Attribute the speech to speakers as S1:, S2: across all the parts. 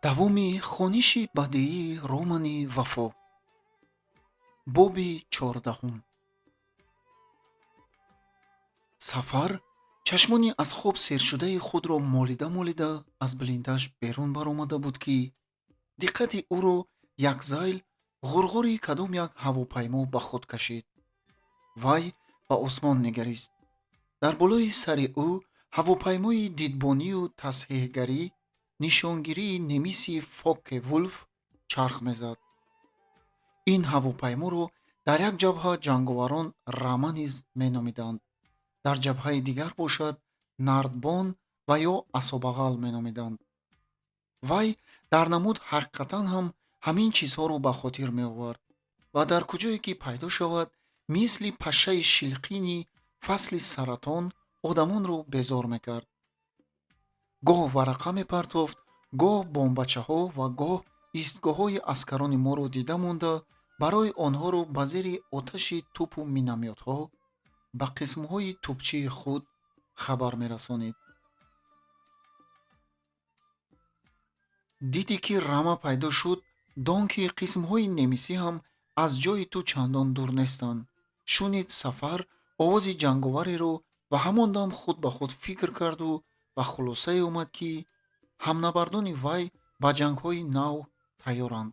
S1: давоми хониши бадии романи вафо. боби чордаҳум. сафар чашмони аз хоб сершудаи худро молида аз билиндаш берун баромада буд, ки диққати ӯро як зайл ғурғури кадом як ҳавопаймо ба худ кашид. вай ба осмон нигарист. дар болои сари ӯ ҳавопаймои дидбонию тасҳеҳгарӣ нишонгирии немиси Фокке-Вулф чарх мезад. ин ҳавопайморо дар як ҷабҳа ҷанговарон Рама низ меномиданд, дар ҷабҳаи дигар бошад Нардбон ва ё Асобағал меномиданд. вай дар намуд ҳақиқатан ҳам ҳамин чизҳоро ба хотир меовард ва дар куҷое ки пайдо шавад, мисли пашшаи шилқини фасли саратон одамонро безор мекард. гоҳ варақа мепартофт, гоҳ бомбачаҳо ва гоҳ истгоҳҳои аскарони моро дида монда, барои онҳоро ба зери оташи тӯпу миномётҳо ба қисмҳои тӯпчии худ хабар мерасонид. диди ки Рама пайдо шуд, дон ки қисмҳои немисӣ ҳам аз ҷои ту чандон дур нестанд. Шунид Сафар овози ҷанговареро ва ҳамон дам худ ба худ фикр карду ва хулосае омад, ки ҳамнабардони вай ба ҷангҳои нав тайёранд.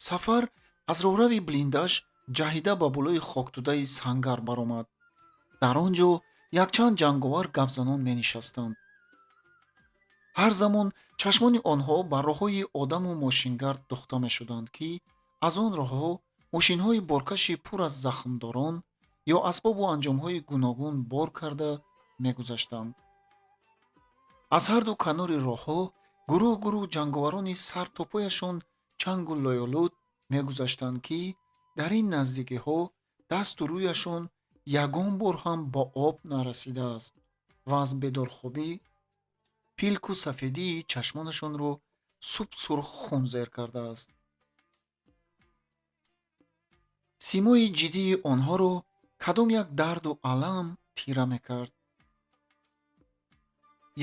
S1: Сафар аз роҳрави билиндаш ҷаҳида ба болои хокдудаи сангар баромад. дар он ҷо якчанд ҷанговар гапзанон менишастанд. ҳар замон чашмони онҳо ба роҳҳои одаму мошингард духта мешуданд, ки аз он роҳҳо мошинҳои боркаши пур аз захмдорон ё асбобу анҷомҳои гуногун бор карда мегузаштанд. аз ҳарду канори роҳҳо гурӯҳ ҷанговарони сар то пояшон чангу лоёлуд мегузаштанд, ки дар ин наздикиҳо дасту рӯяшон ягон бор ҳам ба об нарасидааст ва аз бедорхобӣ пилку сафедии чашмонашонро суб сурх хун зер кардааст. симои ҷиддии онҳоро кадом як дарду алам тира мекард.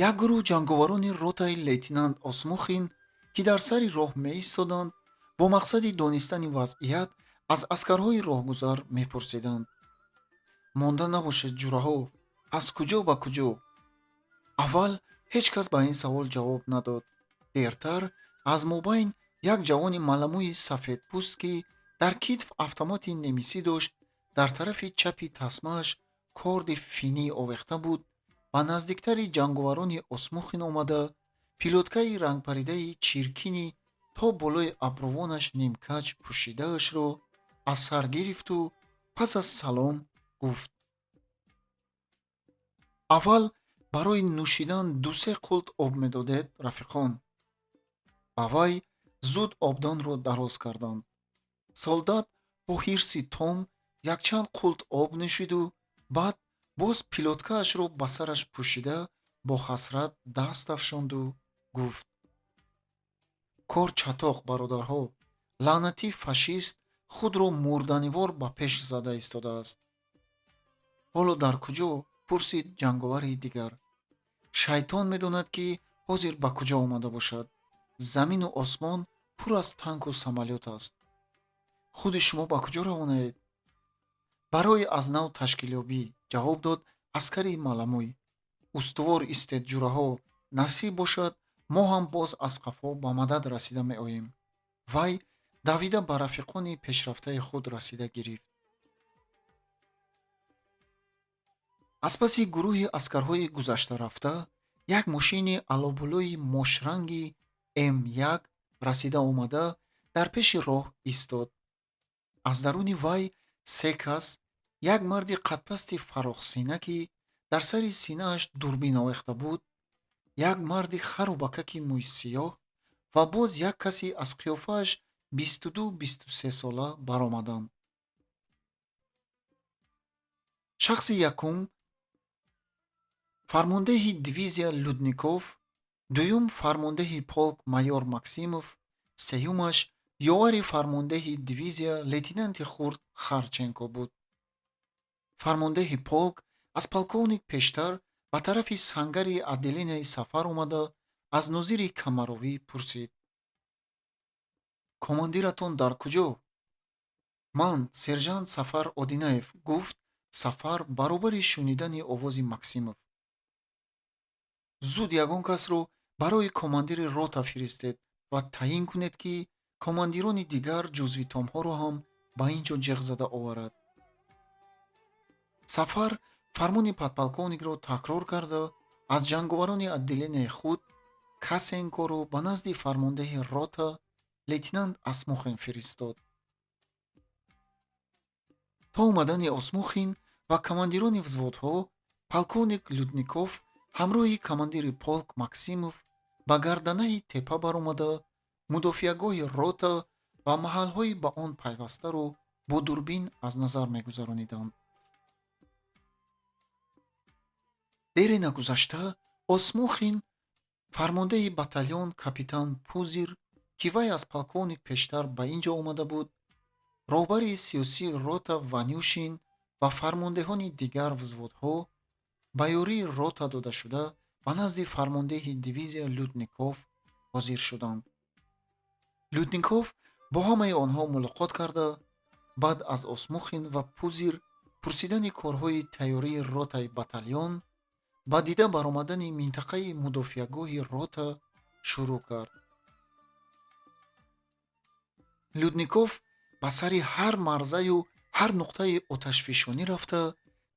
S1: як гурӯҳ ҷанговарони ротаи лейтенант Осмухин, ки дар сари роҳ меистоданд, бо мақсади донистани вазъият аз аскарҳои роҳгузар мепурсиданд: монда набошед ҷураҳо, аз куҷо ба куҷо? аввал ҳеҷ кас ба ин савол ҷавоб надод. дертар аз мобайн як ҷавони маламӯи сафедпӯст, ки дар китф автомати немисӣ дошт, дар тарафи чапи тасмааш корди финӣ овехта буд, ба наздиктари ҷанговарони Осмухин омада, пилоткаи рангпаридаи чиркини то болои абрувонаш нимкаҷ пӯшидаашро аз сар гирифту пас аз салом гуфт: аввал барои нӯшидан 2-3 қулт об медодед, рафиқон? ба вай зуд обдонро дароз карданд. солдат бо ҳирси том якчанд қулт об нӯшиду баъд боз пилоткаашро ба сараш пӯшида бо ҳасрат даст афшонду гуфт: кор чатоқ, бародарҳо, лаънати фашист худро мурданивор ба пеш зада истодааст. ҳоло дар куҷо? пурсид ҷанговари дигар. шайтон медонад, ки ҳозир ба куҷо омада бошад. замину осмон пур аз танку самолёт аст. худи шумо ба куҷо равонаед? барои аз нав ташкилёбӣ, ҷавоб дод аскари маламӯй. устувор истед ҷураҳо, насиб бошад мо ҳам боз аз қафо ба мадад расида меоем. вай давида ба рафиқони пешрафтаи худ расида гирифт. аз паси гурӯҳи аскарҳои гузаштарафта як мошини алобулӯи мошранги М1 расида омада дар пеши роҳ истод. аз даруни вай 3 кас, як марди қадпасти фарохсина, ки дар сари синааш дурбин овехта буд, як марди харубакаки мӯйсиёҳ ва боз як каси аз қиёфааш 22-23 сола баромаданд. шахси якум фармондеҳи дивизия Людников, дуюм фармондеҳи полк майор Максимов, сеюмаш ёвари фармондеҳи дивизия лейтенанти хурд Харченко буд. фармондеҳи полк аз полковник пештар ба тарафи сангари отделенияи Сафар омада, аз нозири камаровӣ пурсид: командиратон дар куҷо? Ман сержант Сафар Одинаев, гуфт Сафар баробари шунидани овози Максимов. зуд ягон касро барои командири рота фиристед ва таъин кунед, ки командирони дигар ҷузви томҳоро ҳам ба ин ҷо ҷиғ зада оварад. Сафар фармони подполковникро такрор карда, аз ҷанговарони отделенияи худ Касенкоро ба назди фармондеҳи рота лейтенант Асмухин фиристод. То омадани Осмухин ва командирони взводҳо, полковник Людников ҳамроҳи командири полк Максимов ба гарданаи теппа баромада, мудофиагоҳи рота ва маҳалҳои ба он пайвастаро бо дурбин аз назар мегузарониданд. дере нагузашта Осмухин фармондеҳи батальон капитан Пузир, ки вай аз полковник пештар ба ин ҷо омада буд, роҳбари сиёсии рота Ванюшин ва фармондеҳони дигар взводҳо ба ёрии рота додашуда ба назди фармондеҳи дивизия Людников ҳозир шуданд. Людников бо ҳамаи онҳо мулоқот карда, баъд аз Осмухин ва Пузир пурсидани корҳои тайёрии ротаи батальон, ба дида баромадани минтақаи мудофиагоҳи рота шурӯъ кард. Людников ба сари ҳар марзаю ҳар нуқтаи оташфишонӣ рафта,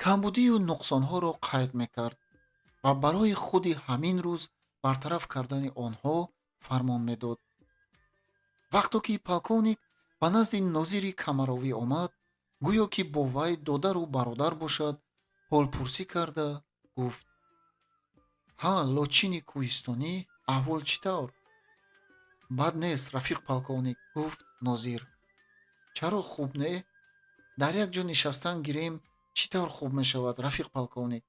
S1: камбудию нуқсонҳоро қайд мекард ва барои худи ҳамин рӯз бартараф кардани онҳо фармон медод. вақто ки полковник ба назди нозири камаровӣ омад, гӯё ки бо вай додару бародар бошад, ҳолпурсӣ карда гуфт: «Ҳа, лочини кӯҳистонӣ, аҳвол чӣ тавр?» «Бад нест, рафиқ полковник», гуфт нозир. «Чаро хуб не? Дар як ҷо нишастан гирем чӣ тавр хуб мешавад, рафиқ полковник?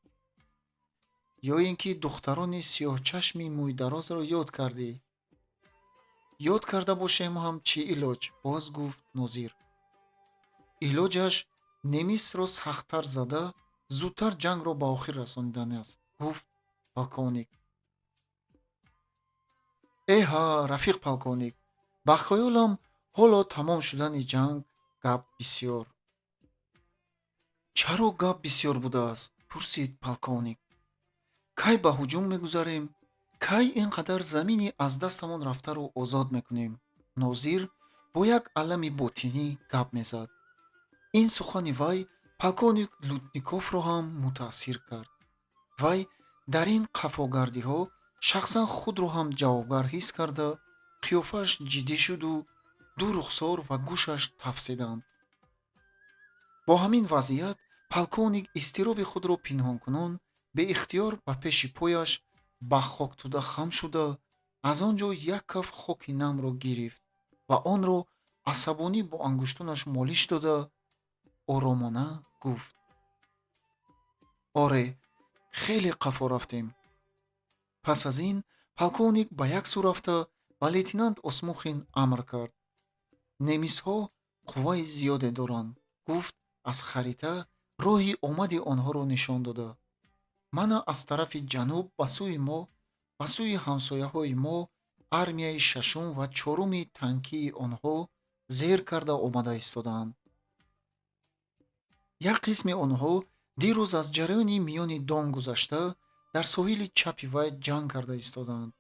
S1: Ё ин ки духтарони сиёҳчашми мӯйдарозро ёд кардӣ?» «Ёд карда бошем ҳам чӣ илоҷ?» боз гуфт нозир. «Илоҷаш немисро сахттар зада, зудтар ҷангро ба охир расонидан аст», гуфт полковник. «Эҳа, рафиқ полковник, ба хаёлам ҳоло тамом шудани ҷанг гап бисёр». «Чаро гап бисёр будааст?» пурсид полковник. «Кай ба ҳуҷум мегузарем? Кай ин қадар замини аз дастамон рафтаро озод мекунем?» Нозир бо як алами ботинӣ гап мезад. ин сухани вай полковник Людниковро ҳам мутаассир кард. вай дар ин қафогардиҳо шахсан худро ҳам ҷавобгар ҳис карда, қиёфааш ҷиддӣ шуду ду рухсор ва гӯшаш тафсиданд. бо ҳамин вазъият полковник изтироби худро пинҳонкунон беихтиёр ба пеши пояш ба хоктуда хам шуда, аз он ҷо як каф хоки намро гирифт ва онро асабонӣ бо ангуштонаш молиш дода, оромона гуфт: «Оре, хеле қафо рафтем». пас аз ин полковник ба як сӯ рафта ба лейтенант Осмухин амр кард: «Немисҳо қувваи зиёде доранд», гуфт аз харита роҳи омади онҳоро нишон дода. «Мана аз тарафи ҷануб ба сӯи мо, ба сӯи ҳамсояҳои мо армияи шашум ва чоруми танкии онҳо зер карда омада истодаанд. як қисми онҳо дирӯз аз ҷараёни миёни Дон гузашта дар соҳили чапи вай ҷанг карда истодаанд.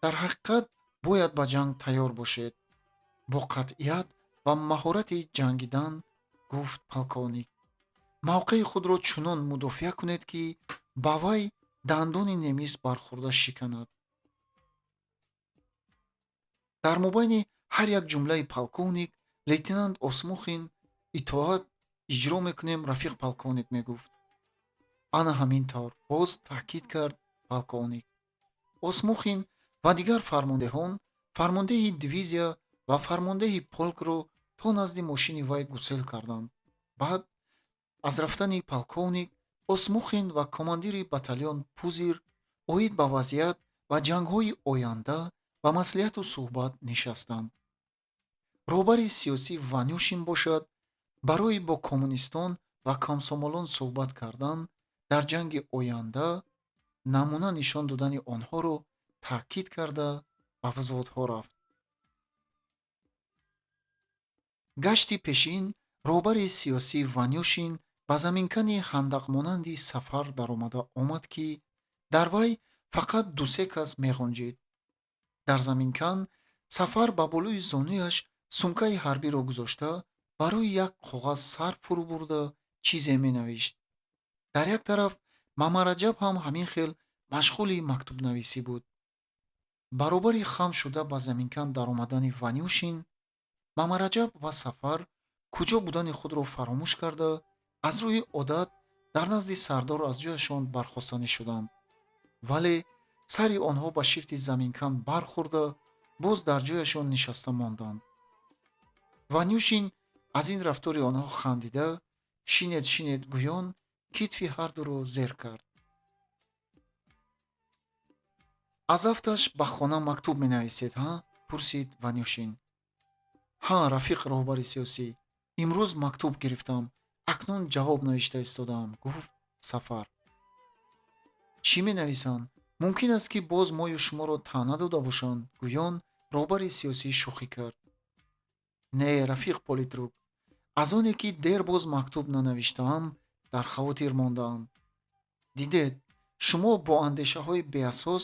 S1: дар ҳақиқат бояд ба ҷанг тайёр бошед, бо қатъият ва маҳорати ҷангидан», гуфт полковник. «Мавқеи худро чунон мудофиа кунед, ки ба вай дандони немис бархӯрда шиканад». дар мобайни ҳар як ҷумлаи полковник лейтенант Осмухин итоат иҷро мекунем, рафиқ полковник, мегуфт. «Ана ҳамин тавр», боз таъкид кард полковник. Осмухин ва дигар фармондеҳон фармондеҳи дивизия ва фармондеҳи полкро то назди мошини вай гусел карданд. баъд аз рафтани полковник, Осмухин ва командири батальон Пузир оид ба вазъият ва ҷангҳои оянда ба маслиҳату суҳбат нишастанд. роҳбари сиёсӣ Ванюшин бошад, барои бо коммунистон ва комсомолон суҳбат кардан дар ҷанги оянда намуна нишон додани онҳоро таъкид карда ба вузъотҳо рафт. гашти пешин роҳбари сиёсӣ Ванюшин ба заминкани ҳандақмонанди Сафар даромада омад, ки дар вай фақат дусе кас меғунҷид. дар заминкан Сафар ба болӯи зонуяш сумкаи ҳарбиро гузошта, ба рӯи як коғаз сар фурӯ бурда чизе менавишт. дар як тараф Мамараҷаб ҳам ҳамин хел машғули мактубнависӣ буд. баробари хам шуда ба заминкан даромадани Ванюшин, Мамараҷаб ва Сафар куҷо будани худро фаромӯш карда, аз рӯи одат дар назди сардор аз ҷояшон бархостанӣ шуданд. вале сари онҳо ба шифти заминкан бархӯрда, боз дар ҷояшон нишаста монданд. Ванюшин аз ин рафтори онҳо хандида, шинет шинет гӯён китфи ҳардуро зер кард. аз афташ ба хона мактуб менависед, ҳа? пурсид Ванюшин. ҳа, рафиқ роҳбари сиёсӣ, имрӯз мактуб гирифтам, акнун ҷавоб навишта истодаам, гуфт Сафар. чӣ менависанд? мумкин аст ки боз мою шуморо таъна дода бошанд, гӯён роҳбари сиёсӣ шӯхӣ кард. не, рафиқ политрук, аз оне ки дер боз мактуб нанавиштаам, дар хавотир мондаанд. дидед, шумо бо андешаҳои беасос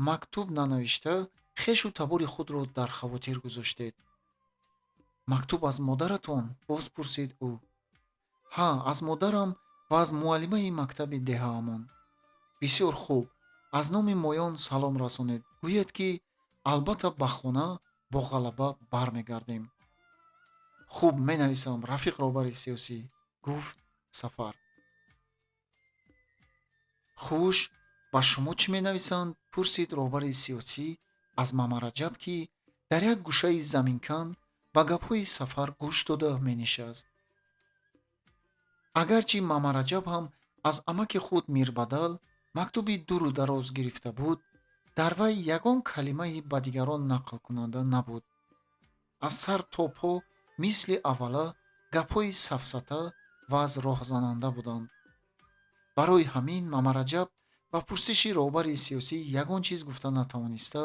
S1: мактуб нанавишта, хешу табори худро дар хавотир гузоштед. мактуб аз модаратон? боз пурсид ӯ. ҳа, аз модарам ва аз муаллимаи мактаби деҳаамон. бисёр хуб, аз номи моён салом расонед, гӯед ки албатта ба хона бо ғалаба бармегардем. хуб, менависам, рафиқ роҳбари сиёсӣ, гуфт Сафар. хуш, ба шумо чӣ менависанд? пурсид роҳбари сиёсӣ аз Мамараҷаб, ки дар як гӯшаи заминкан ба гапҳои Сафар гӯш дода менишаст. агарчи Мамараҷаб ҳам аз амаки худ Мирбадал мактуби дуру дароз гирифта буд, дар вай ягон калимаи ба дигарон нақлкунанда набуд. аз сар то по мисли аввала гапҳои сафсата ва аз роҳзананда буданд. барои ҳамин Мамараҷаб ба пурсиши роҳбари сиёсӣ ягон чиз гуфта натавониста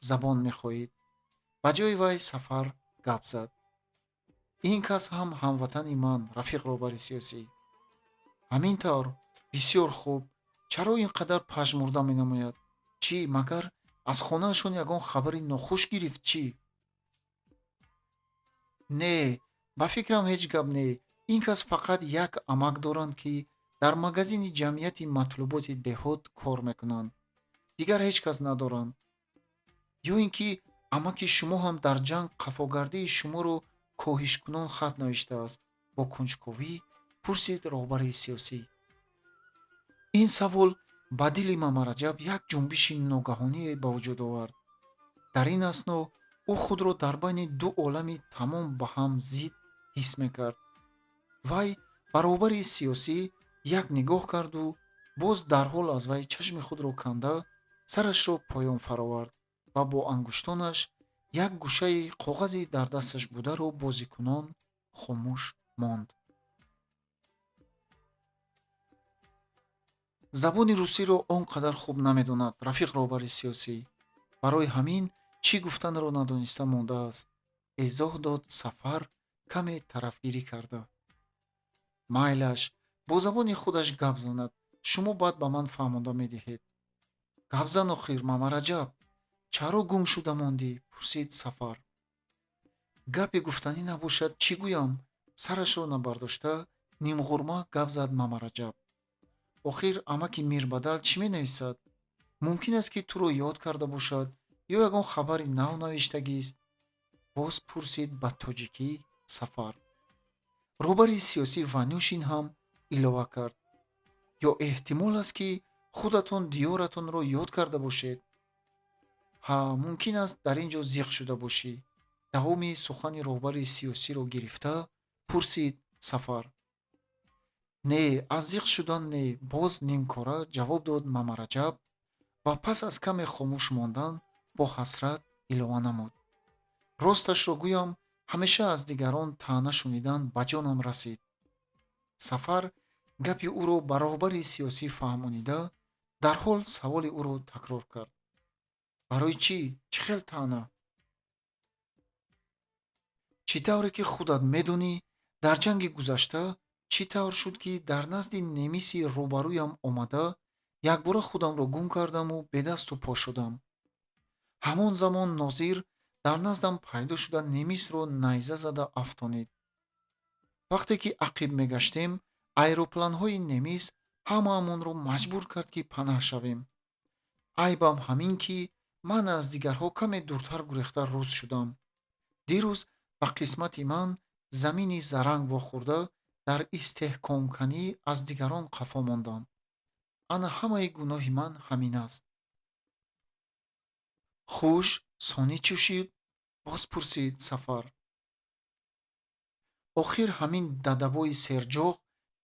S1: забон мехоҳид. ба ҷои вай Сафар гап зад. ин кас ҳам ҳамватани ман, рафиқ роҳбари сиёсӣ. ҳамин тавр? бисёр хуб. чаро ин қадар пажмурда менамояд? чӣ, магар аз хонаашон ягон хабари нохуш гирифт, чӣ? не, ба фикрам ҳеҷ гап не. ин кас фақат як амак доранд, ки дар магазини ҷамъияти матлуботи деҳот кор мекунанд. дигар ҳеҷ кас надоранд. ё ин ки амаки шумо ҳам дар ҷанг қафогардии шуморо коҳишкунон хат навиштааст? бо кунҷковӣ пурсид роҳбари сиёсӣ. ин савол ба дили Мамараҷаб як ҷунбиши ногаҳоние ба вуҷуд овард. дар ин асно ӯ худро дар байни ду олами тамом ба ҳам зид ҳис мекард. вай ба роҳбари сиёсӣ як нигоҳ карду, боз дарҳол аз вай чашми худро канда, сарашро поён фаровард ва бо ангуштонаш як гӯшаи коғази дар дасташ бударо бозикунон хомӯш монд. забони русиро он қадар хуб намедонад, рафиқ роҳбари сиёсӣ. барои ҳамин чӣ гуфтанро надониста мондааст, эзоҳ дод Сафар каме тарафгирӣ карда. майлаш, бо забони худаш гап занад, шумо баъд ба ман фаҳмонда медиҳед. гап зан охир, Мамараҷаб, чаро гум шуда мондӣ? пурсид Сафар. гапе гуфтанӣ набошад, чӣ гӯям? сарашро набардошта нимғурма гап зад Мамараҷаб. охир амаки Мирбадал чӣ менависад? мумкин аст ки туро ёд карда бошад ё ягон хабари нав навиштагист? боз пурсид ба тоҷикӣ Сафар. роҳбари сиёсӣ Ванюшин ҳам илова кард. ё эҳтимол аст ки худатон диёратонро ёд карда бошед? ҳа, мумкин аст дар ин ҷо зиқ шуда бошӣ. давоми сухани роҳбари сиёсиро гирифта пурсид Сафар. не, аз зиқ шудан не, боз нимкора ҷавоб дод Мамараҷаб ва пас аз каме хомӯш мондан бо ҳасрат илова намуд. росташро гӯям, ҳамеша аз дигарон таъна шунидан ба ҷонам расид. Сафар гапи ӯро ба роҳбари сиёсӣ фаҳмонида, дар ҳол саволи ӯро такрор кард. Барои чӣ? Чӣ хел таъна? Чӣ тавре ки худат медонӣ, дар ҷанги гузашта чӣ тавр шуд, ки дар назди немиси рӯбарӯям омада, якбора худамро гум кардаму бедасту по шудам. ҳамон замон нозир дар наздам пайдо шуда немисро найза зада афтонид. вақте ки ақиб мегаштем, айропланҳои немис ҳамаамонро маҷбур кард, ки панаҳ шавем. айбам ҳамин, ки ман аз дигарҳо каме дуртар гурехта рӯз шудам. дирӯз ба қисмати ман замини заранг вохӯрда, дар истеҳкомканӣ аз дигарон қафо мондам. ана ҳамаи гуноҳи ман ҳамин аст. хуш, сонӣ чӣ шуд? боз пурсид Сафар. охир ҳамин дадабои серҷоғ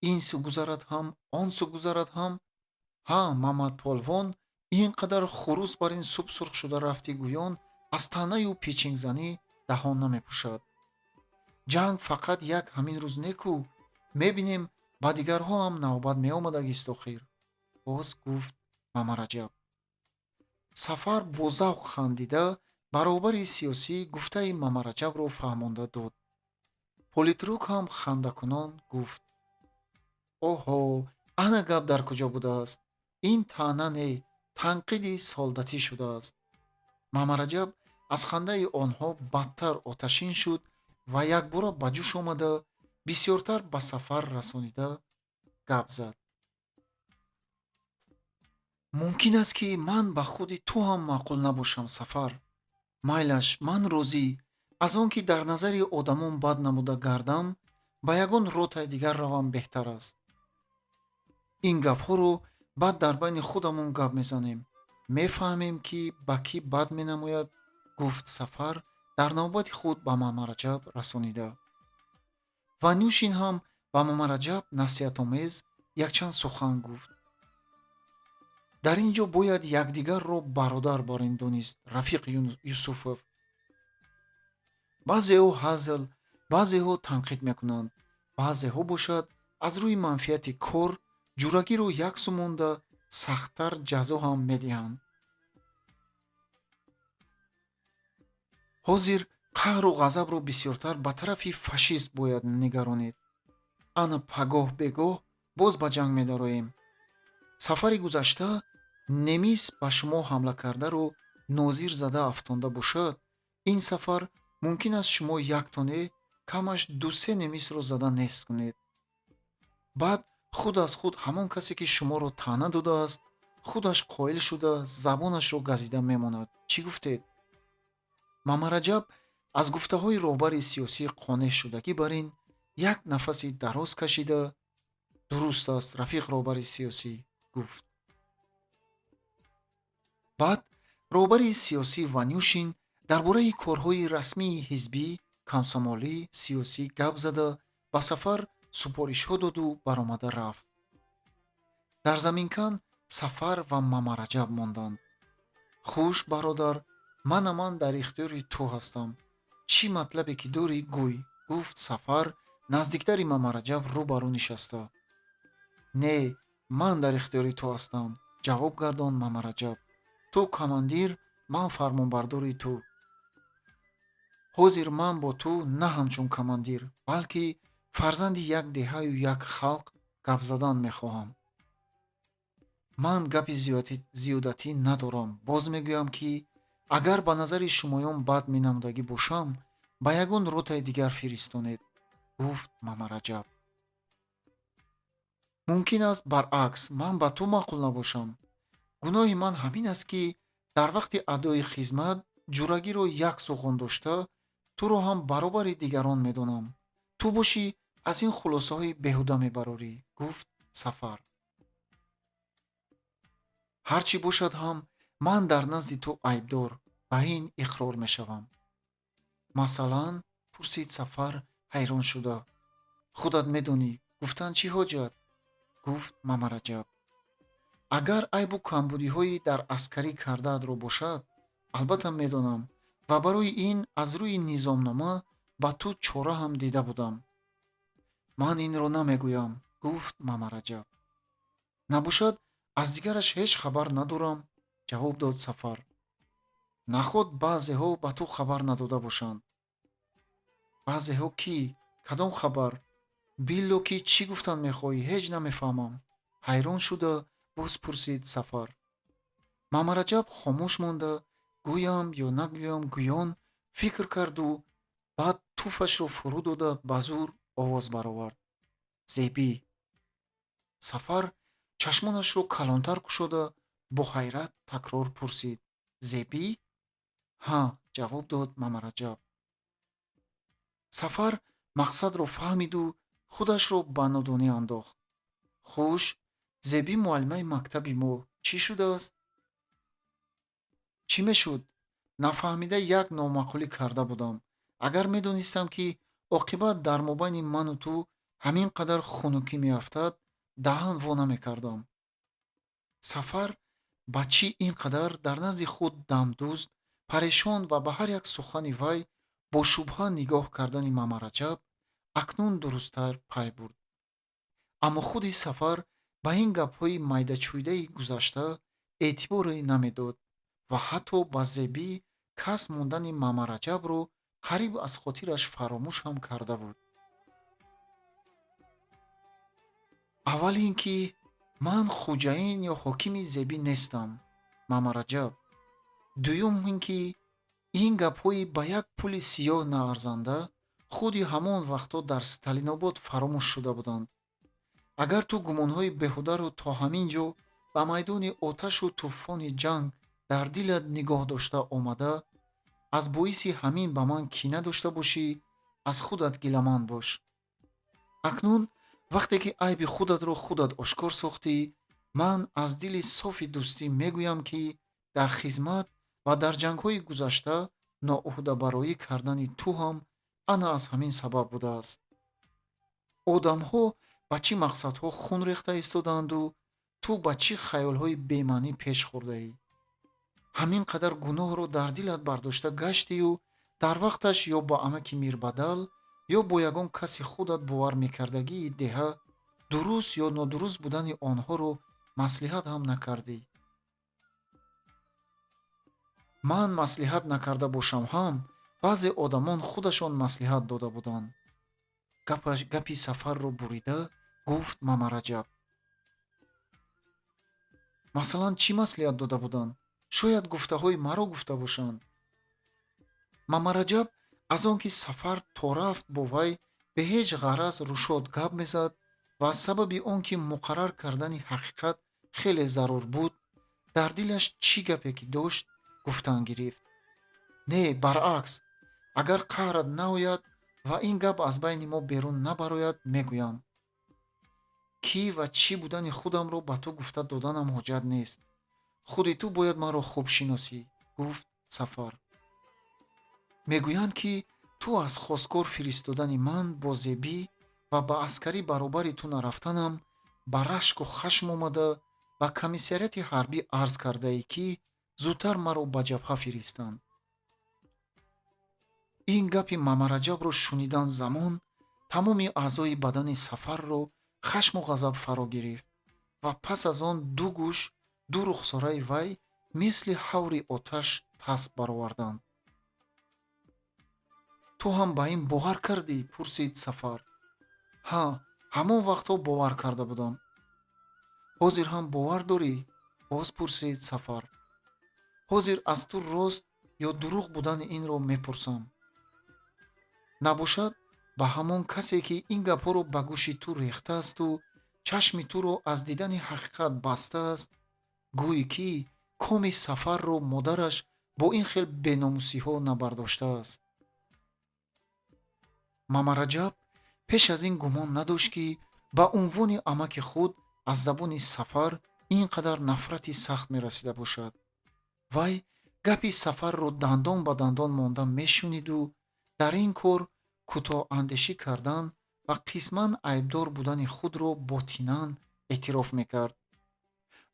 S1: ин су гузарад ҳам, он су гузарад ҳам. ҳа, Мамадполвон, ин қадар хурус бар ин суб сурх шуда рафтӣ гӯён аз таънаю пичингзанӣ даҳон намепӯшад. ҷанг фақат як ҳамин рӯз неку, мебинем ба дигарҳо ҳам навбат меомадагист охир, боз гуфт Мамараҷаб. Сафар бо завқ хандида баробари сиёсӣ гуфтаи Мамараҷабро фаҳмонда дод. Политрук ҳам хандакунон гуфт: оҳо, ана гап дар куҷо будааст. Ин таъна не, танқиди солдатӣ шудааст. Мамараҷаб аз хандаи онҳо бадтар оташин шуд ва якбора ба ҷӯш омада, бисёртар ба Сафар расонида гап зад. мумкин аст, ки ман ба худи ту ҳам маъқул набошам, Сафар. майлаш, ман розӣ, аз он ки дар назари одамон бад намуда гардам, ба ягон ротай дигар равам беҳтар аст. ин гапҳоро баъд дар байни худамон гап мезанем, мефаҳмем, ки ба кӣ бад менамояд, гуфт Сафар дар навбати худ ба Мамараҷаб расонида. Ванюшин ҳам ба Мамараҷаб насиҳатомез якчанд сухан гуфт. дар ин ҷо бояд якдигарро бародар барин донист, Рафиқ Юсуфов. баъзеҳо ҳазл, баъзеҳо танқид мекунанд, баъзеҳо бошад аз рӯи манфиати кор ҷурагиро як су монда сахттар ҷазо ҳам медиҳанд. ҳозир қаҳру ғазабро бисёртар ба тарафи фашист бояд нигаронед. ана пагоҳ бегоҳ боз ба ҷанг медароем. сафари гузашта немис ба шумо ҳамла кардаро нозир зада афтонда бошад, ин сафар мумкин аст шумо яктоне камаш 2-3 немисро зада нест кунед. баъд худ аз худ ҳамон касе ки шуморо таъна додааст, худаш қоил шуда забонашро газида мемонад. чӣ гуфтед? Мамараҷаб аз гуфтаҳои роҳбари сиёсӣ қонеъ шудагӣ бар ин як нафаси дароз кашида, дуруст аст, Рафиқ роҳбари сиёсӣ, гуфт. баъд роҳбари сиёсӣ Ванюшин дар бораи корҳои расмии ҳизбӣ, комсомолӣ, сиёсӣ гап зада ба Сафар супоришҳо доду баромада рафт. дар заминкан Сафар ва Мамараҷаб монданд. хуш, бародар, ман дар ихтиёри ту ҳастам. чӣ матлабе ки дорӣ гӯй, гуфт Сафар наздиктари Мамараҷаб рӯ ба рӯ нишаста. не, ман дар ихтиёри ту ҳастам, ҷавоб гардон Мамараҷаб. ту командир, ман фармонбардори ту. ҳозир ман бо ту на ҳамчун командир, балки фарзанди як деҳаю як халқ гап задан мехоҳам. ман гапи зиёдатӣ надорам. боз мегӯям, ки агар ба назари шумоён бад менамудагӣ бошам, ба ягон ротаи дигар фиристонед, гуфт Мамараҷаб. мумкин аст баръакс ман ба ту маъқул набошам. гуноҳи ман ҳамин аст, ки дар вақти адои хизмат ҷурагиро як суғон дошта, туро ҳам баробари дигарон медонам. ту бошӣ аз ин хулосаҳои беҳуда мебарорӣ, гуфт Сафар. ҳар чӣ бошад ҳам ман дар назди ту айбдор, ба ин иқрор мешавам. масалан, пурсид Сафар ҳайрон шуда. худат медонӣ, гуфтан чӣ ҳоҷат, гуфт Мамараҷаб. агар айбу камбудиҳои дар аскарӣ кардаатро бошад, албатта медонам ва барои ин аз рӯи низомнома ба ту чора ҳам дида будам. ман инро намегӯям, гуфт Мамараҷаб. набошад аз дигараш ҳеҷ хабар надорам, ҷавоб дод Сафар. Наход баъзеҳо ба ту хабар надода бошанд. баъзеҳо кӣ? Кадом хабар? Билло ки чӣ гуфтан мехоҳӣ? Ҳеҷ намефаҳмам. ҳайрон шуда боз пурсид Сафар. Мамараҷаб хомӯш монда, гӯям ё нагӯям гӯён фикр карду баъд туфашро фурӯ дода ба зур овоз баровард. Зебӣ. Сафар чашмонашро калонтар кушода бо ҳайрат такрор пурсид. Зебӣ? Ҳа, ҷавоб дод Мамараҷаб. Сафар мақсадро фаҳмиду худашро ба нодонӣ андохт. хуш, Зебӣ муаллимаи мактаби мо чӣ шудааст? чӣ мешуд? Нафаҳмида як номаъқулӣ карда будам. Агар медонистам ки оқибат дар мобайни ману ту ҳамин қадар хунукӣ меафтад, даҳан во намекардам. Сафар ба чӣ ин қадар дар назди худ дамдузд, парешон ва ба ҳар як сухани вай бо шубҳа нигоҳ кардани Мамараҷаб акнун дурусттар пай бурд. Аммо худи Сафар ба ин гапҳои майдачӯйдаи гузашта эътиборе намедод ва ҳатто ба Зебӣ кас мондани Мамараҷабро қариб аз хотираш фаромӯш ҳам карда буд. аввал ин ки ман хуҷаин ё ҳокими Зебӣ нестам, Мамараҷаб. дуюм ин ки ин гапҳои ба як пули сиёҳ наарзанда худи ҳамон вақтҳо дар Сталинобод фаромӯш шуда буданд. агар ту гумонҳои беҳударо то ҳамин ҷо ба майдони оташу тӯфони ҷанг дар дилат нигоҳ дошта омада, аз боиси ҳамин ба ман кина дошта бошӣ, аз худат гиламанд бош. акнун вақте ки айби худатро худат ошкор сохтӣ, ман аз дили софи дӯстӣ мегӯям ки дар хизмат ва дар ҷангҳои гузашта ноӯҳдабароӣ кардани ту ҳам ана аз ҳамин сабаб будааст. одамҳо ба чӣ мақсадҳо хун рехта истодаанду ту ба чӣ хаёлҳои бемаънӣ пеш хӯрдаӣ. ҳамин қадар гуноҳро дар дилат бардошта гаштию дар вақташ ё ба амаки Мирбадал ё бо ягон каси худат бовар мекардагии деҳа дуруст ё нодуруст будани онҳоро маслиҳат ҳам накардӣ. ман маслиҳат накарда бошам ҳам баъзе одамон худашон маслиҳат дода буданд. гапи Сафарро бурида гуфт Мамараҷаб. масалан чӣ маслиҳат дода буданд? шояд гуфтаҳои маро гуфта бошанд. Мамараҷаб аз он ки Сафар то рафт бо вай бе ҳеҷ ғараз рӯшод гап мезад ва аз сабаби он ки муқаррар кардани ҳақиқат хеле зарур буд, дар дилаш чӣ гапе ки дошт гуфтан гирифт. Не, баръакс, агар қаҳрат наояд ва ин гап аз байни мо берун набарояд, мегӯям. кӣ ва чӣ будани худамро ба ту гуфта доданам ҳоҷат нест. худи ту бояд маро хуб шиносӣ, гуфт Сафар. мегӯянд ки ту аз хостгор фиристодани ман бо Зебӣ ва ба аскарӣ баробари ту нарафтанам ба рашку хашм омада ба комиссарияти ҳарбӣ арз кардаӣ ки зудтар маро ба ҷабҳа фиристанд. ин гапи Мамараҷабро шунидан замон тамоми аъзои бадани Сафарро хашму ғазаб фаро гирифт ва пас аз он ду гӯш ду рухсораи вай мисли ҳаври оташ таст бароварданд. ту ҳам ба ин бовар кардӣ? Пурсид Сафар. ҳа, ҳамон вақтҳо бовар карда будам. ҳозир ҳам бовар дорӣ? Боз пурсид Сафар. ҳозир аз ту рост ё дурӯғ будани инро мепурсам. набошад ба ҳамон касе ки ин гапҳоро ба гӯши ту рехтаасту чашми туро аз дидани ҳақиқат бастааст, гӯӣ ки коми Сафарро модараш бо ин хел беномусиҳо набардоштааст. Мамараҷаб пеш аз ин гумон надошт ки ба унвони амаки худ аз забони Сафар ин қадар нафрати сахт мерасида бошад. вай гапи Сафарро дандон ба дандон монда мешуниду дар ин кор кӯтоҳандешӣ кардан ва қисман айбдор будани худро ботинан эътироф мекард.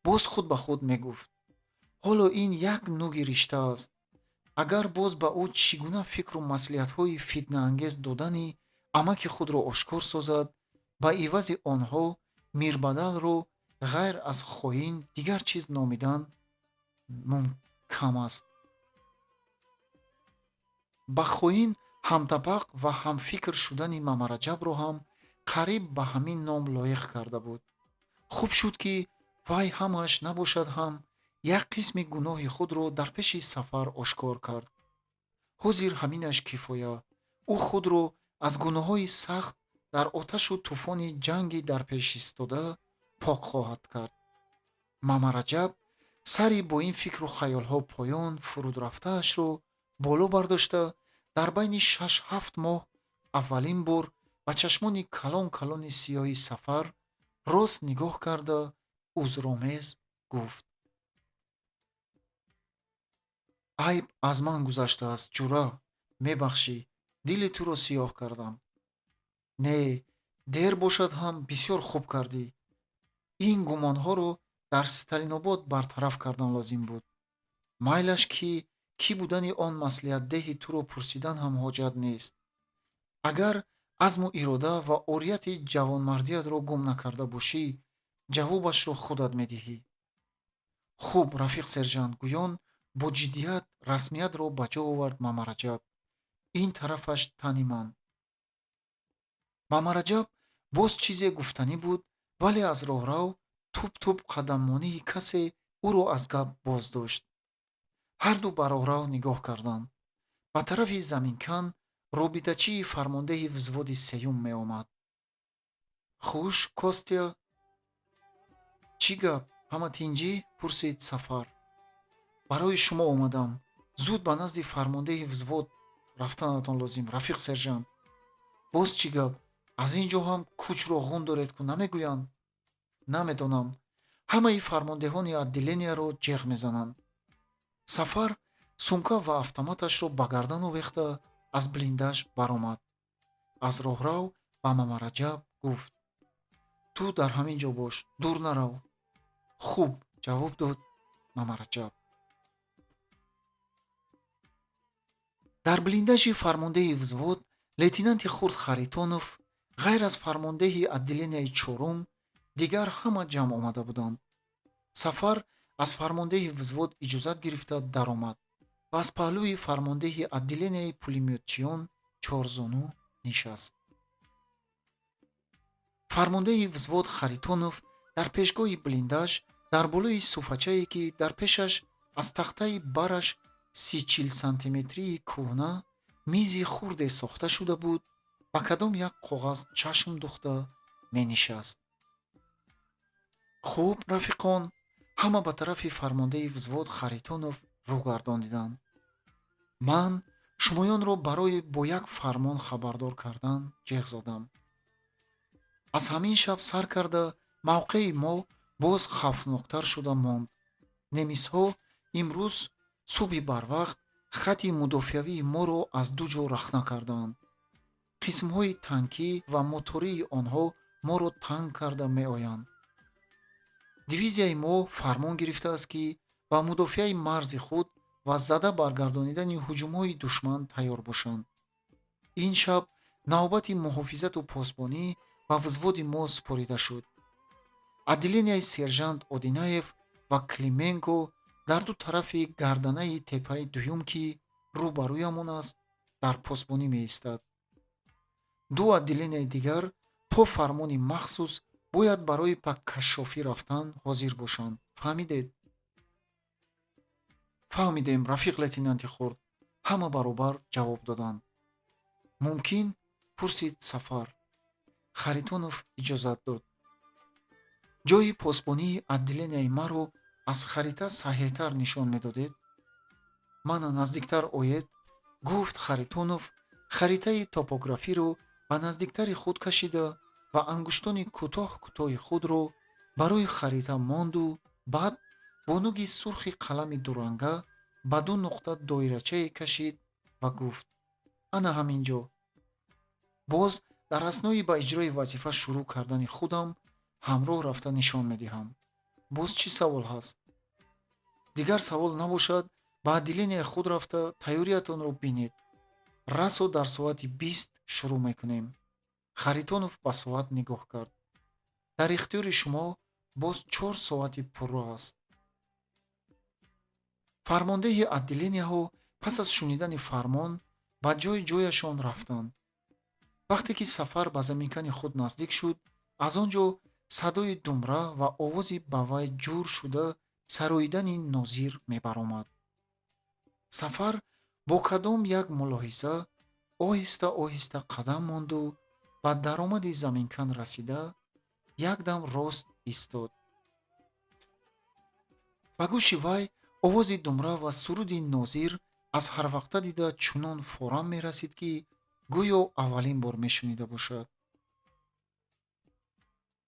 S1: боз худ ба худ мегуфт: ҳоло ин як нӯги ришта аст. агар боз ба ӯ чӣ гуна фикру маслиҳатҳои фитнаангез додани амаки худро ошкор созад, ба ивази онҳо Мирбадалро ғайр аз хоин дигар чиз номидан кам аст. ба хоин ҳамтабақ ва ҳамфикр шудани Мамараҷабро ҳам қариб ба ҳамин ном лоиқ карда буд. хуб шуд ки вай ҳамааш набошад ҳам як қисми гуноҳи худро дар пеши Сафар ошкор кард. ҳозир ҳаминаш кифоя. ӯ худро аз гуноҳҳои сахт дар оташу тӯфони ҷанги дар пеш истода пок хоҳад кард. Мамараҷаб сари бо ин фикру хаёлҳо поён фурудрафтаашро боло бардошта, дар байни 6-7 моҳ аввалин бор ба чашмони калон калони сиёҳи Сафар рост нигоҳ карда узромез гуфт: айб аз ман гузаштааст ҷура, мебахшӣ, дили туро сиёҳ кардам. Не, дер бошад ҳам бисёр хуб кардӣ. ин гумонҳоро дар Сталинобод бартараф кардан лозим буд. майлаш кӣ будани он маслиҳатдеҳи туро пурсидан ҳам ҳоҷат нест. агар азму ирода ва орияти ҷавонмардиятро гум накарда бошӣ, ҷавобашро худат медиҳӣ. хуб, рафиқ сержант, гӯён бо ҷиддият расмиятро ба ҷо овард Мамараҷаб. ин тарафаш тани ман. Мамараҷаб боз чизе гуфтанӣ буд, вале аз роҳрав туп-туп қадаммонии касе ӯро аз гап боздошт. ҳарду ба роҳрав нигоҳ карданд. ба тарафи заминкан робитачии фармондеҳи взводи сеюм меомад. хуш, Костя? чӣ гап, ҳама тинҷӣ? пурсид Сафар. барои шумо омадам. зуд ба назди фармондеҳи взвод рафтанатон лозим, рафиқ сержант. боз чӣ гап? аз ин ҷо ҳам кӯчро ғун доред ку намегӯянд? намедонам. ҳамаи фармондеҳони отделенияро ҷеғ мезананд. Сафар сумка ва автоматашро ба гардан овехта аз блиндаж баромад. аз роҳрав ба Мамараҷаб гуфт: ту дар ҳамин ҷо бош, дур нарав. хуб, ҷавоб дод Мамараҷаб. дар блиндажи фармондеҳи взвод лейтенанти хурд Харитонов, ғайр аз фармондеҳи отделенияи чорум, дигар ҳама ҷамъ омада буданд. Сафар аз фармондеҳи взвод иҷозат гирифта даромад ва аз паҳлӯи фармондеҳи отделенияи пулемётчиён чорзону нишаст. фармондеҳи взвод Харитонов дар пешгоҳи блиндаж дар болои суфачае ки дар пешаш аз тахтаи бараш 30-40 сантиметрии кӯҳна мизи хурде сохта шуда буд, ба кадом як коғаз чашм духта менишаст. хуб, рафиқон, ҳама ба тарафи фармондеҳи взвод Харитонов рӯ гардониданд. ман шумоёнро барои бо як фармон хабардор кардан ҷеғ задам. аз ҳамин шаб сар карда мавқеи мо боз хавфноктар шуда монд. немисҳо имрӯз субҳи барвақт хати мудофиавии моро аз ду ҷо рахна кардаанд. қисмҳои танкӣ ва мотории онҳо моро танг карда меоянд. дивизияи мо фармон гирифтааст ки ба мудофиаи марзи худ ва зада баргардонидани ҳуҷумҳои душман тайёр бошанд. ин шаб навбати муҳофизату посбонӣ ба взводи мо супорида шуд. отделенияи сержант Одинаев ва Клименко дар ду тарафи гарданаи теппаи дуюм ки рӯбарӯямон аст, дар посбонӣ меистад. ду отделенияи дигар то фармони махсус бояд барои кашшофӣ рафтан ҳозир бошанд. фаҳмидед? фаҳмидем, рафиқ лейтенанти хурд, ҳама баробар ҷавоб доданд. мумкин? пурсид Сафар. Харитонов иҷозат дод. ҷои посбонии отделенияи маро аз харита саҳеҳтар нишон медодед? мана наздиктар оед, гуфт Харитонов, харитаи топографиро ба наздиктари худ кашида ва ангуштони кӯтоҳ-кӯтоҳи худро барои харита монду баъд бо нӯги сурхи қалами дуранга ба ду нуқта доирачае кашид ва гуфт: ана ҳамин ҷо. боз дар аснои ба иҷрои вазифа шурӯъ кардани худам ҳамроҳ рафта нишон медиҳам. боз чӣ савол ҳаст? дигар савол набошад, ба отделенияи худ рафта тайёриятонро бинед. расо дар соати 20 шурӯъ мекунем. Харитонов ба соат нигоҳ кард. дар ихтиёри шумо боз 4 соати пурро аст. фармондеҳи отделенияҳо пас аз шунидани фармон ба ҷояшон рафтанд. вақте ки сафар ба заминкани худ наздик шуд, аз он ҷо садои думра ва овози ба вай ҷур шуда сароидани нозир мебаромад. сафар бо кадом як мулоҳиза оҳиста оҳиста қадам монду ба даромади заминкан расида, якдам рост истод. ба гӯши вай овози думра ва суруди нозир аз ҳарвақта дида чунон форам мерасид, ки гӯё аввалин бор мешунида бошад.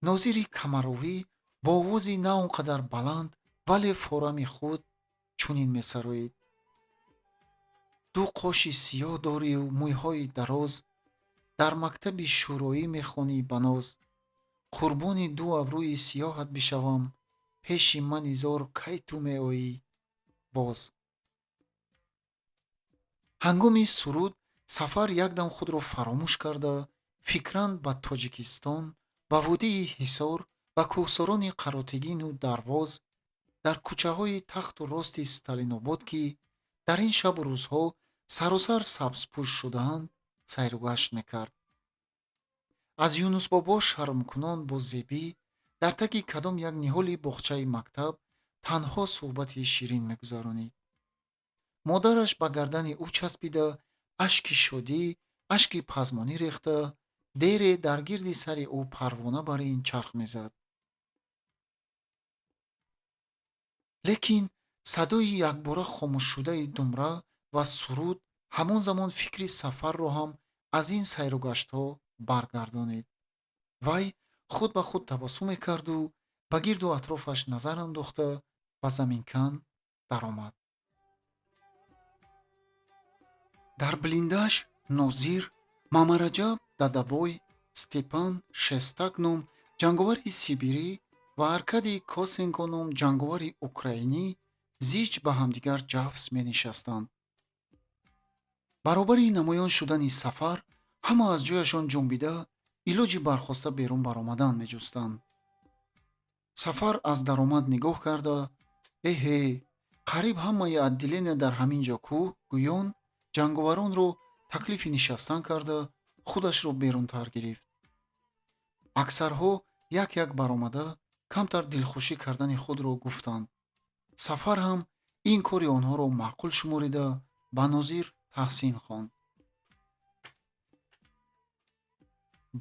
S1: нозири камаровӣ бо овози на он қадар баланд, вале форами худ чунин месароид: ду қоши сиёҳ дорию мӯйҳои дароз, дар мактаби шӯроӣ мехонӣ ба ноз, қурбони ду абрӯи сиёҳат бишавам, пеши ман изор кай ту меоӣ боз. ҳангоми суруд сафар якдам худро фаромӯш карда, фикран ба Тоҷикистон, ба водии Ҳисор, ба кӯҳсорони Қаротигину Дарвоз, дар кӯчаҳои тахту рости Сталинобод, ки дар ин шабу рӯзҳо саросар сабзпӯш шудаанд, сайру гашт мекард. аз Юнусбобо шармкунон бо Зебӣ дар таги кадом як ниҳоли боғчаи мактаб танҳо суҳбати ширин мегузаронид. модараш ба гардани ӯ часпида, ашки шодӣ, ашки пазмонӣ рехта, дере дар гирди сари ӯ парвона барин чарх мезад. лекин садои якбора хомӯшшудаи думра ва суруд ҳамон замон фикри сафарро ҳам аз ин сайругаштҳо баргардонид. вай худ ба худ табассуме карду ба гирду атрофаш назар андохта ба заминкан даромад. дар блиндаш Нозир, Мамараҷаб Дадабой, Степан Шестак ном ҷанговари сибирӣ ва Аркадий Косенко ном ҷанговари украинӣ зич ба ҳамдигар ҷафз менишастанд. баробари намоён шудани сафар ҳама аз ҷояшон ҷунбида илоҷи бархоста берун баромадан меҷустанд. сафар аз даромад нигоҳ карда, эҳе, қариб ҳамаи отделения дар ҳамин ҷо кӯ, гӯён ҷанговаронро таклифи нишастан карда, худашро берунтар гирифт. аксарҳо як баромада камтар дилхушӣ кардани худро гуфтанд. сафар ҳам ин кори онҳоро маъқул шуморида ба Нозир таҳсин хонд.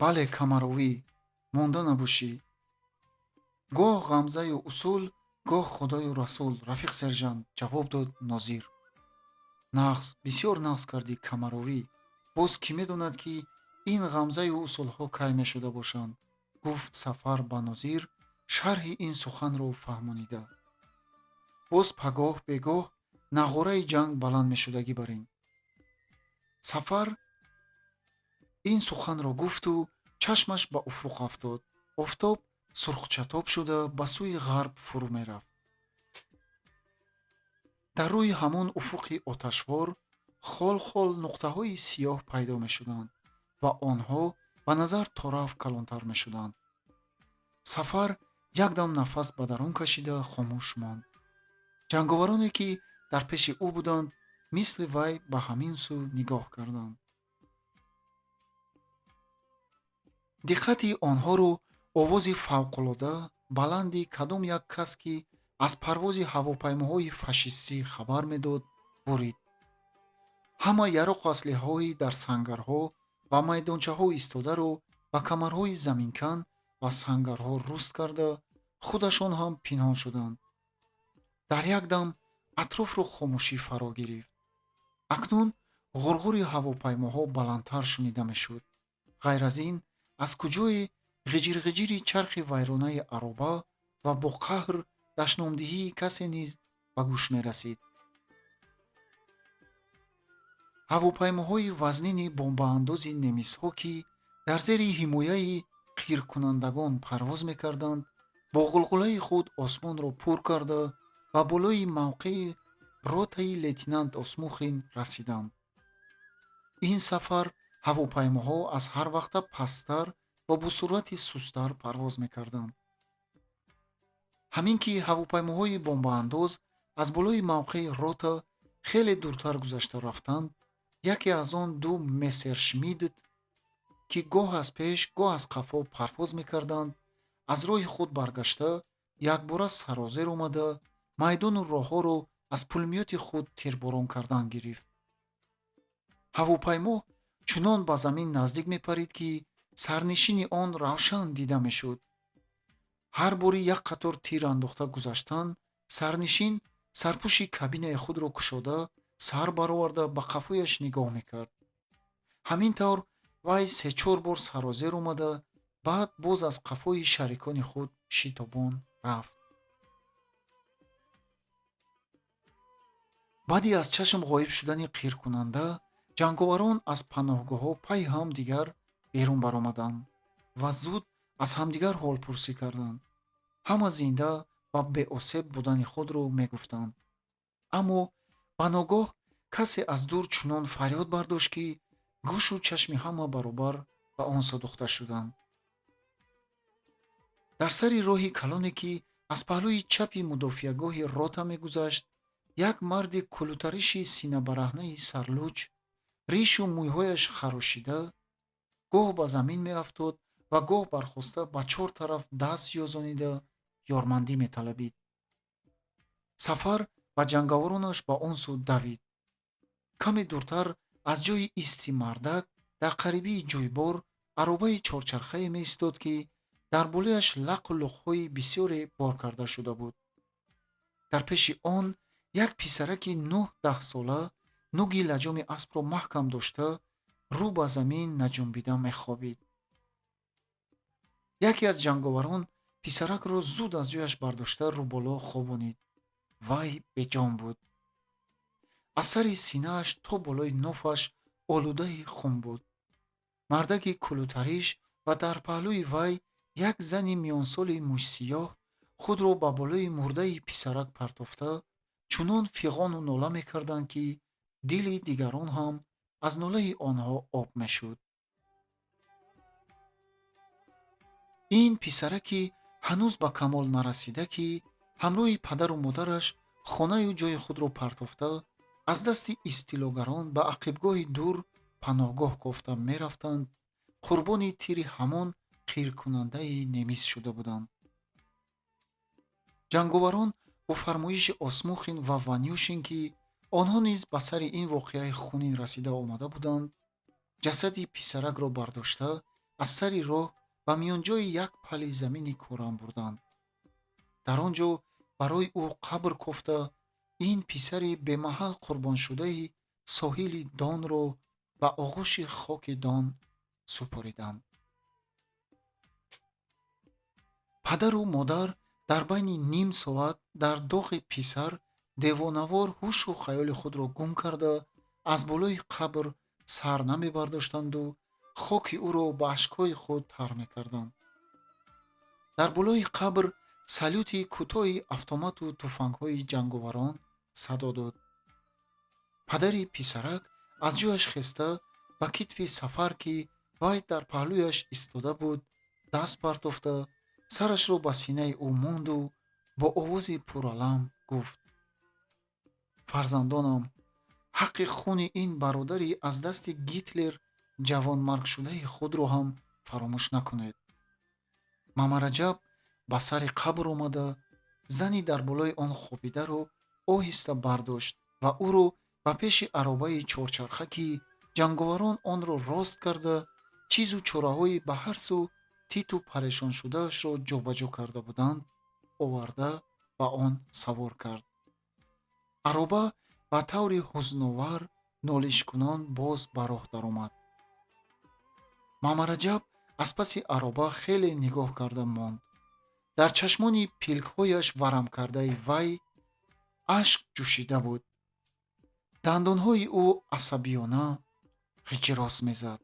S1: бале камаровӣ, монда набошӣ. гоҳ ғамзаю усул, гоҳ худою расул, рафиқ сержант, ҷавоб дод Нозир. нағз, бисёр нағз кардӣ камаровӣ. боз кӣ медонад, ки ин ғамзаю усулҳо кай мешуда бошанд, гуфт сафар ба Нозир, шарҳи ин суханро фаҳмонида. боз пагоҳ бегоҳ нағораи ҷанг баланд мешудагӣ бар ин. сафар ин суханро гуфту чашмаш ба уфуқ афтод. офтоб сурхчатоб шуда ба сӯи ғарб фурӯ мерафт. дар рӯи ҳамон уфуқи оташвор хол нуқтаҳои сиёҳ пайдо мешуданд ва онҳо ба назар тораф калонтар мешуданд. сафар якдам нафас ба дарун кашида хомӯш монд. ҷанговароне ки дар пеши ӯ буданд, мисли вай ба ҳамин сӯ нигоҳ карданд. диққати онҳоро овози фавқулода баланди кадом як кас, ки аз парвози ҳавопаймоҳои фашистӣ хабар медод, бурид. ҳама яроқу аслиҳаҳои дар сангарҳо ва майдончаҳо истодаро ба камарҳои заминкан ва сангарҳо руст карда, худашон ҳам пинҳон шуданд. дар якдам атрофро хомӯшӣ фаро гирифт. акнун ғурғури ҳавопаймоҳо баландтар шунида мешуд. ғайр аз ин, аз куҷое ғиҷир-ғиҷири чархи вайронаи ароба ва бо қаҳр дашномдиҳии касе низ ба гӯш мерасид. ҳавопаймоҳои вазнини бомбаандози немисҳо, ки дар зери ҳимояи қиркунандагон парвоз мекарданд, бо ғулғулаи худ осмонро пур карда ба болои мавқеи ротаи лейтенант Осмухин расиданд. ин сафар ҳавопаймоҳо аз ҳарвақта пасттар ва бо суръати сустар парвоз мекарданд. ҳамин ки ҳавопаймоҳои бомбаандоз аз болои мавқеи рота хеле дуртар гузашта рафтанд, яке аз он ду мессершмитт, ки гоҳ аз пеш гоҳ аз қафо парвоз мекарданд, аз роҳи худ баргашта якбора сарозер омада майдону роҳҳоро аз пулмиёти худ тирборон кардан гирифт. ҳавопаймо чунон ба замин наздик мепарид, ки сарнишини он равшан дида мешуд. ҳар бори як қатор тир андохта гузаштан, сарнишин сарпӯши кабинаи худро кушода, сар бароварда ба қафояш нигоҳ мекард. ҳамин тавр вай се-чор бор сарозер омада, баъд боз аз қафои шарикони худ шитобон рафт. баъди аз чашм ғоиб шудани қиркунанда, ҷанговарон аз паноҳгоҳҳо пайи ҳамдигар берун баромаданд ва зуд аз ҳамдигар ҳолпурсӣ карданд. ҳама зинда ва беосеб будани худро мегуфтанд. аммо ба ногоҳ касе аз дур чунон фарёд бардошт, ки гӯшу чашми ҳама баробар ба он сӯдохта шуданд. дар сари роҳи калоне, ки аз паҳлӯи чапи мудофиагоҳи рота мегузашт, як марди кулутариши синабарахнаи сарлӯч, ришу мӯйҳояш харошида, гоҳ ба замин меафтод ва гоҳ бархоста ба чор тараф даст ёзонида ёрмандӣ металабид. сафар ба ҷангավորонаш ба он сӯ давид. каме дуртар аз ҷои исти мардак дар қарибии ҷӯйбор аробаи чорчархае меистод, ки дар болояш лақу лухҳои бисёре бор карда шуда буд. дар пеши он як писараки 9-10 сола нуги лаҷоми аспро маҳкам дошта, рӯ ба замин наҷунбида мехобид. яке аз ҷанговарон писаракро зуд аз ҷояш бардошта рӯболо хобонид. вай беҷон буд. аз сари синааш то болои нофаш олудаи хун буд. мардаки кулутариш ва дар паҳлӯи вай як зани миёнсоли мӯшсиёҳ худро ба болои мурдаи писарак партофта, чунон фиғону нола мекарданд, ки дили дигарон ҳам аз нолаи онҳо об мешуд. ин писараки ҳанӯз ба камол нарасида, ки ҳамроҳи падару модараш хонаю ҷои худро партофта, аз дасти истилогарон ба ақибгоҳи дур паноҳгоҳ кофта мерафтанд, қурбони тири ҳамон қиркунандаи немис шуда буданд. ҷанговарон бо фармоиши осмухин ва ванюшин, ки онҳо низ ба сари ин воқеаи хунин расида омада буданд, ҷасади писаракро бардошта аз сари роҳ ба миёнҷои як пали замини кӯрам бурданд. дар он ҷо барои ӯ қабр кофта, ин писари бемаҳал қурбоншудаи соҳили Донро ба оғӯши хоки Дон супориданд. падару модар дар байни ним соат дар доғи писар девонавор ҳушу хаёли худро гум карда, аз болои қабр сар намебардоштанду хоки ӯро ба ашкҳои худ тар мекарданд. дар болои қабр салюти кӯтоҳи автомату туфангҳои ҷанговарон садо дод. падари писарак аз ҷояш хеста ба китфи Сафар, ки вай дар паҳлӯяш истода буд, даст партофта, сарашро ба синаи ӯ монду бо овози пуралам гуфт: фарзандонам, ҳаққи хуни ин бародари аз дасти Гитлер ҷавонмаргшудаи худро ҳам фаромӯш накунед. Мамараҷаб ба сари қабр омада, зани дар болои он хобидаро оҳиста бардошт ва ӯро ба пеши аробаи чорчарха, ки ҷанговарон онро рост карда, чизу чораҳои ба ҳар сӯ титу парешоншудаашро ҷобаҷо карда буданд, оварда ба он савор кард. ароба ба таври ҳузновар нолишкунон боз ба роҳ даромад. мамараҷаб аз паси ароба хеле нигоҳ карда монд. дар чашмони пилкҳояш варам кардаи вай ашк ҷӯшида буд. дандонҳои ӯ асабиёна ғиҷрос мезад.